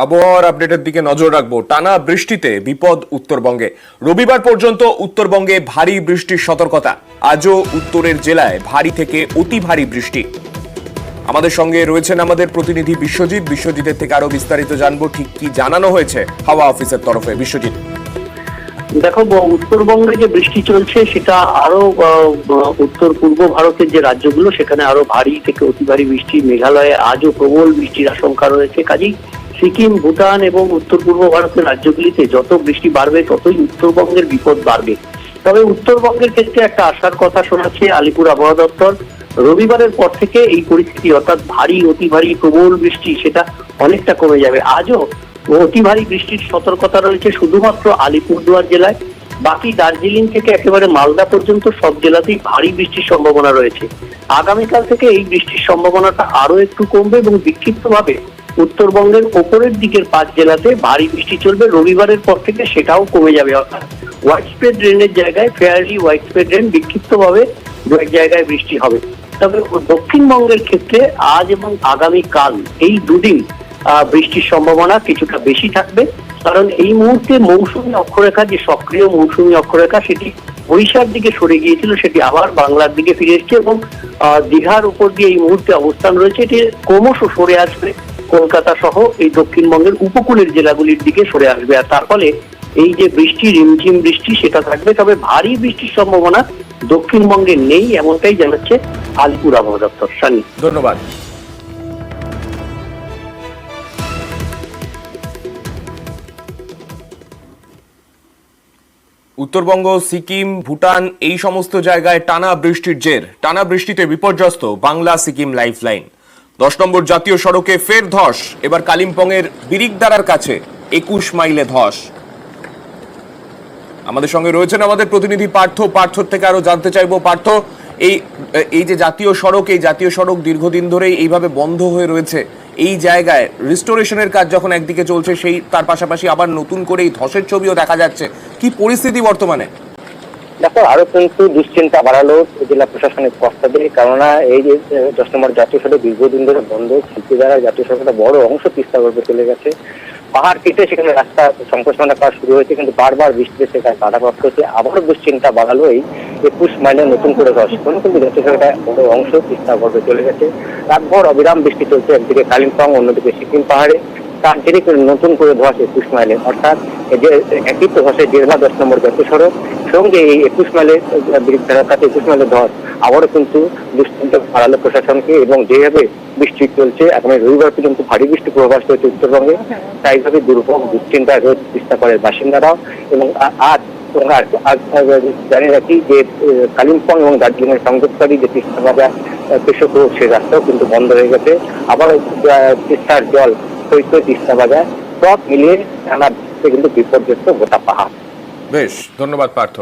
আবহাওয়ার আপডেটের দিকে নজর রাখবো। টানা বৃষ্টিতে বিপদ উত্তরবঙ্গে। রবিবার পর্যন্ত উত্তরবঙ্গে ভারী বৃষ্টির সতর্কতা। আজও উত্তরের জেলায় ভারী থেকে অতি ভারী বৃষ্টি। আমাদের সঙ্গে রয়েছেন আমাদের প্রতিনিধি বিশ্বজিতের থেকে আরো বিস্তারিত জানবো ঠিক কি জানানো হয়েছে হাওয়া অফিসের তরফে। বিশ্বজিৎ, দেখো, উত্তরবঙ্গে যে বৃষ্টি চলছে সেটা আরো উত্তর পূর্ব ভারতের যে রাজ্যগুলো সেখানে আরো ভারী থেকে অতি ভারী বৃষ্টি। মেঘালয়ে আজও প্রবল বৃষ্টির আশঙ্কা রয়েছে। কাজেই সিকিম, ভুটান এবং উত্তর পূর্ব ভারতের রাজ্যগুলিতে যত বৃষ্টি বাড়বে ততই উত্তরবঙ্গের বিপদ বাড়বে। তবে উত্তরবঙ্গের ক্ষেত্রে একটা আশার কথা শোনাচ্ছে আলিপুর আবহাওয়া দপ্তর। রবিবারের পর থেকে এই পরিস্থিতি অর্থাৎ ভারী, অতি ভারী, প্রবল বৃষ্টি সেটা অনেকটা কমে যাবে। আজও অতি ভারী বৃষ্টির সতর্কতা রয়েছে শুধুমাত্র আলিপুরদুয়ার জেলায়। বাকি দার্জিলিং থেকে একেবারে মালদা পর্যন্ত সব জেলাতেই ভারী বৃষ্টির সম্ভাবনা রয়েছে। আগামীকাল থেকে এই বৃষ্টির সম্ভাবনাটা আরো একটু কমবে এবং বিক্ষিপ্তভাবে উত্তরবঙ্গের ওপরের দিকের 5 জেলাতে ভারী বৃষ্টি চলবে। রবিবারের পর থেকে সেটাও কমে যাবে, অর্থাৎ হোয়াইট স্প্রেড রেনের জায়গায় ফেয়ারলি হোয়াইট স্প্রেড রেন, বিক্ষিপ্তভাবে দু এক জায়গায় বৃষ্টি হবে। তবে দক্ষিণবঙ্গের ক্ষেত্রে আজ এবং আগামীকাল এই দুদিন বৃষ্টির সম্ভাবনা কিছুটা বেশি থাকবে, কারণ এই মুহূর্তে মৌসুমী অক্ষরেখা, যে সক্রিয় মৌসুমী অক্ষরেখা, সেটি ওড়িশার দিকে সরে গিয়েছিল, সেটি আবার বাংলার দিকে ফিরে এসছে এবং দীঘার উপর দিয়ে এই মুহূর্তে অবস্থান রয়েছে। এটি ক্রমশ সরে আসবে কলকাতা সহ এই দক্ষিণবঙ্গের উপকূলের জেলাগুলির দিকে সরে আসবে। আর তার ফলে এই যে বৃষ্টি, রিমঝিম বৃষ্টি, সেটা থাকবে। তবে ভারী বৃষ্টির সম্ভাবনা দক্ষিণবঙ্গে নেই, এমনটাই জানাচ্ছে আলিপুর আবহাওয়া দপ্তর। সানি, ধন্যবাদ। উত্তরবঙ্গ, সিকিম, ভুটান এই সমস্ত জায়গায় টানা বৃষ্টির জের। টানা বৃষ্টিতে বিপর্যস্ত বাংলা সিকিম লাইফলাইন। 10 নম্বর জাতীয় সড়কে ফের ধস। এবার কালিম্পংয়ের বিরিকদারার কাছে 21 মাইলে ধস। আমাদের সঙ্গে রয়েছেন আমাদের প্রতিনিধি পার্থর থেকে আরো জানতে চাইবো। পার্থ, এই যে জাতীয় সড়ক দীর্ঘদিন ধরেই এইভাবে বন্ধ হয়ে রয়েছে, এই জায়গায় রিস্টোরেশনের কাজ যখন একদিকে চলছে, সেই তার পাশাপাশি আবার নতুন করে এই ধসের ছবিও দেখা যাচ্ছে। কি পরিস্থিতি বর্তমানে? দেখো, আরো কিন্তু দুশ্চিন্তা বাড়ালো জেলা প্রশাসনিক কর্তাদের, কেননা এই যে 10 নম্বর জাতীয় সড়ক দীর্ঘদিন ধরে বন্ধ, দ্বারা জাতীয় সড়কের বড় অংশ তিস্তা গর্ভে চলে গেছে। পাহাড় কেটে সেখানে রাস্তা সম্প্রসারণের কাজ শুরু হয়েছে, কিন্তু বারবার বৃষ্টিতে সেখানে বাধাপ্রাপ্ত হচ্ছে। আবারও দুশ্চিন্তা বাড়ালো এই 21 মাইলে নতুন করে ধস। কিন্তু জাতীয় সড়কের বড় অংশ তিস্তা গর্ভে চলে গেছে। রাতভর অবিরাম বৃষ্টি চলছে, একদিকে কালিম্পং, অন্যদিকে সিকিম পাহাড়ে। তার জেরে নতুন করে ধস 21 মাইলে, অর্থাৎ একই তো ধসে জেলা 10 নম্বর জাতীয় সড়ক, সঙ্গে এই 21 মাইলে বিরিকদারার কাছে 21 মাইলে ধস আবারও কিন্তু দুশ্চিন্তা বাড়ালো প্রশাসনকে। এবং যেভাবে বৃষ্টি চলছে, আগামী রবিবার পর্যন্ত ভারী বৃষ্টি পূর্বাভাস রয়েছে উত্তরবঙ্গে, তাই এইভাবে দুর্ভোগ দুশ্চিন্তায় রয়েছে তিস্তা পাড়ের বাসিন্দারাও। এবং আজ জানিয়ে রাখি যে কালিম্পং এবং দার্জিলিং এর সংযোগকারী যে তিস্তা বাজার কৃষক রোড, সেই রাস্তাও কিন্তু বন্ধ হয়ে গেছে। আবার তিস্তার জল তিস্তা বাজার সব মিলিয়ে টানা কিন্তু বিপর্যস্ত গোটা পাহাড়। বেশ, ধন্যবাদ পার্থ।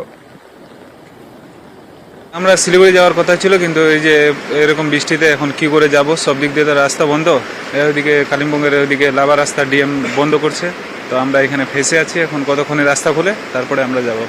আমরা শিলিগুড়ি যাওয়ার কথা ছিল, কিন্তু এই যে এরকম বৃষ্টিতে এখন কি করে যাব? সব দিক দিয়ে তো রাস্তা বন্ধ। ওইদিকে কালিম্পংয়ের ওইদিকে লাভা রাস্তা ডিএম বন্ধ করছে, তো আমরা এখানে ফেসে আছি। এখন কতক্ষণে রাস্তা খুলে তারপরে আমরা যাব।